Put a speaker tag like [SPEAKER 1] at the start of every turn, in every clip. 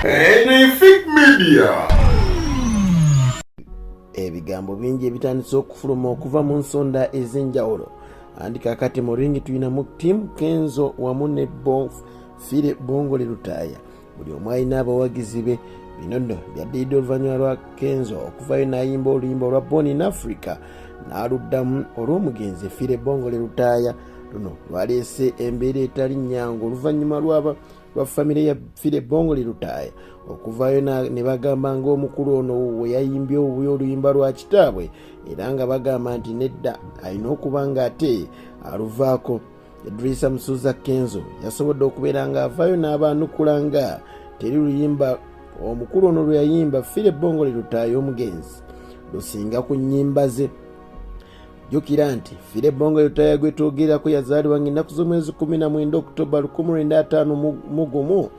[SPEAKER 1] Anything Media.
[SPEAKER 2] Ebigambo bingi ebitandise okufuluma okuva mu nsonda ez'enjawulo. Andi kakati mu ringi tulina mu timu Kenzo wamu ne Philly Bongole Lutaaya. Buli omu alina abawagizi be. Bino nno byaddiridde oluvannyuma lwa Kenzo okuvayo n'ayimba oluyimba olwa Born in Africa n'aluddamu olw'omugenzi Philly Bongole Lutaaya. Luno lwaleese embeera etali nnyangu oluvannyuma lwa famire ya Philly Bongole Lutaaya okuvayo ne bagamba ng'omukulu ono we yayimbye oluyimba lwa kitaabwe era nga bagamba nti nedda alina okuba ng'ate aluvaako. Edrisa Musuuza Kenzo yasobodde okubeera ng'avaayo n'abaanukula nga teri luyimba omukulu ono lwe yayimba Philly Bongole Lutaaya omugenzi lusinga ku nnyimba ze. Jukira nti Philly Bongole Lutaaya gwe twogerako yazaalibwa ng'ennaku z'omwezi 19 Oktoba 1951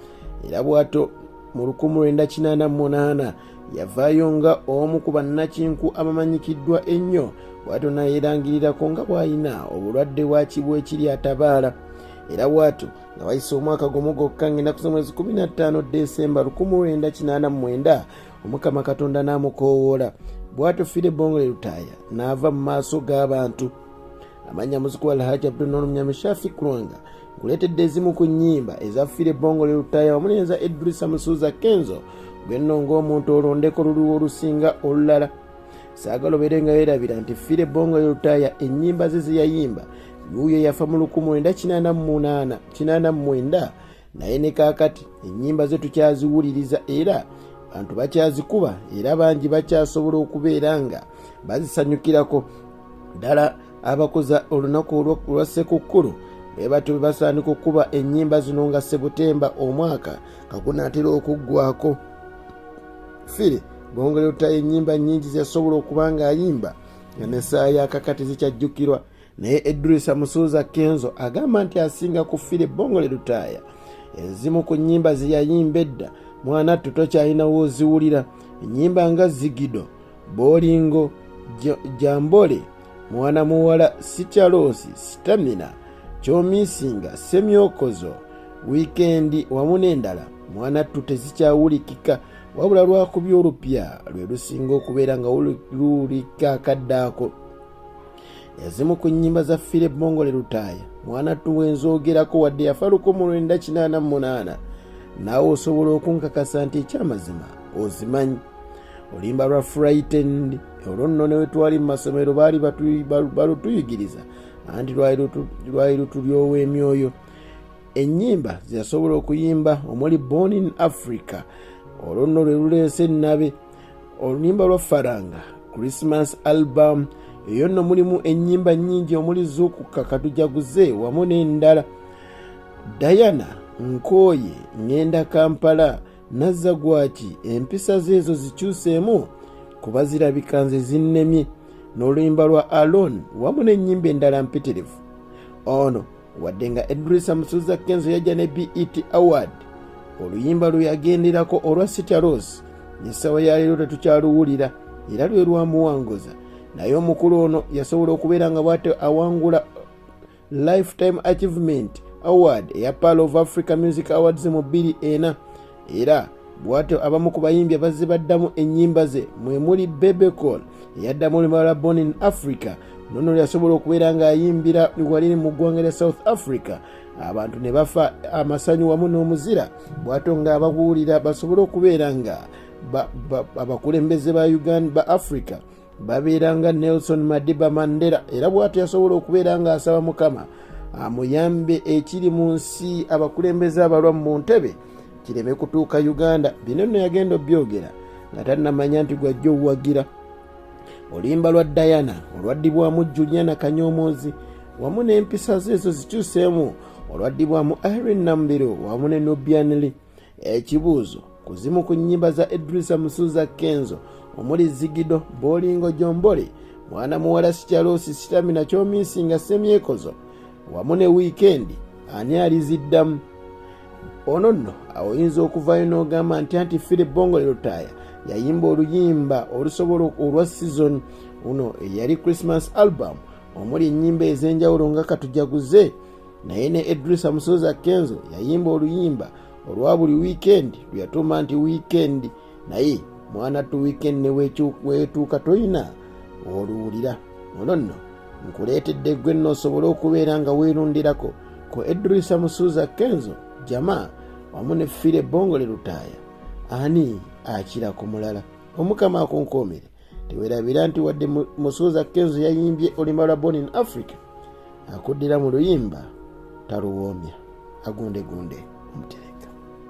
[SPEAKER 2] era bw'ato mu 1988 yavaayo nga omu ku bannakinku abamanyikiddwa ennyo bw'ato nayeerangirirako nga bw'alina obulwadde bwa kibwa ekiri atabaala era bw'ato nga wayise omwaka gumu gwokka ng'ennaku z'omwezi 15 Desemba 1989 Omukama Katonda n'amukoowoola. Bw'ato Philly Bongole Lutaaya n'ava mu maaso g'abantu. Amanya muziku wa Alhaji Abdul N'Omunyami Shafi Kulwanga nguleetedde ezimu ku nnyimba eza Philly Bongole Lutaaya wamu n'eza Edrisa Musuuza Kenzo gwe nno ng'omuntu olondeko luliwo olusinga olulala. Saagala obeere nga weerabira nti Philly Bongole Lutaaya ennyimba ze ze yayimba yuuyo yafa mu 1989 naye ne kaakati ennyimba ze tukyaziwuliriza era abantu bakyazikuba era bangi bakyasobola okubeera nga bazisanyukirako. Ddala abakoza olunaku olwa Ssekukkulu be batyo basaaniko okuba ennyimba zino nga Sebutemba omwaka kagunaatera okuggwako. Philly Bongole Lutaaya ennyimba nnyingi zasobola okuba ng'ayimba nga n'essaawa yakakati zikyajjukirwa, naye Edrisa Musuuza Kenzo agamba nti asinga ku Philly Bongole Lutaaya. Ezimu ku nnyimba ze yayimba edda mwana tokyalinawo oziwulira, ennyimba nga Zigido, Bolingo, Jambole, Mwana muwala, Sityalosi, Stamina, Kyomisinga, Semyokozo, Weekend wamu n'endala mwana tezikyawulikika wabula lwakubya olupya lwe lusinga okubeera nga lulika akaddaako. Ezimu ku nnyimba za Philly Bongole Lutaaya mwana wenzoogerako wadde yafa 1988 naawe osobola okunkakasa nti ekyamazima ozimanyi. Oluyimba lwa Frightened olwo nno ne wetwali mu masomero baali balutuyigiriza anti lwali lutulyowa emyoyo. Ennyimba zeyasobola okuyimba omuli Born in Africa olwo nno lwe luleese ennabe. Oluyimba lwa Faranga Christmas album eyo nno mulimu ennyimba nnyingi omuli Zuukuka Katujaguze wamu n'endala. Diana Nkooye, Ngenda Kampala, Nazzagwaki, empisa zeezo zikyuseemu kuba zirabika nze zinnemye. N'oluyimba lwa Alone wamu n'ennyimba endala mpitirivu. Ono wadde nga Edrisa Musuuza Kenzo yajja ne BET Award oluyimba lwe yagenderako olwa Sityalosi n'essaawa ya leero tetukyaluwulira era lwe lwamuwanguza, naye omukulu ono yasobola okubeera nga bw'ate awangula Lifetime Achievement Award eya Pearl of Africa Music Awards mu 2004 era bw'atyo abamu ku bayimbi abazze baddamu ennyimba ze mwe muli Bebe Call eyaddamu oluyimba lwa Born in Africa nono yasobola okubeera ng'ayimbira wali mu ggwanga lya South Africa abantu ne bafa amasanyu wamu n'omuzira bw'atyo ng'ababuulira basobole okubeera nga abakulembeze ba Uganda ba Africa babeera nga Nelson Madiba Mandela era bw'atyo yasobola okubeera ng'asaba Mukama amuyambe ekiri mu nsi abakulembeze abalwa mu ntebe kireme kutuuka Uganda. Bino nno yagenda obyogera nga tannamanya nti gwajja owagira. Oluyimba lwa Diana olwaddibwamu Juliana Kanyomoozi wamu n'empisa zeezo zikyuseemu olwaddibwamu Irene Nambiro wamu ne Nubian Lee. Ekibuuzo ku zimu ku nnyimba za Edrisa Musuuza Kenzo omuli Zigido, Bolingo, Jombole, Mwana muwala, Sityalosi, Stamina, Kyomisinga, Semyekozo wamu ne Weekend ani aliziddamu? Ono nno oyinza okuvaayo n'ogamba nti Philly Bongole Lutaaya yayimba oluyimba olusobola olwa season uno eyali Christmas album omuli ennyimba ez'enjawulo nga Katujaguze, naye ne Edrisa Musuuza Kenzo yayimba oluyimba olwa buli weekend luyatuma nti weekend naye mwana tu weekend ne wetuuka toyina oluwulira. Ono nno nkuleetedde gwe nno osobole okubeera nga weerundirako ko Idrisa Musuuza Kenzo Jama wamu ne Philly Bongole Lutaaya. Ani akira ku mulala? Omukama akonkoomere. Teweerabira nti wadde Musuuza Kenzo yayimbye oluyimba lwa Born in Africa, akuddira mu luyimba taluwoomya agundegunde omutere.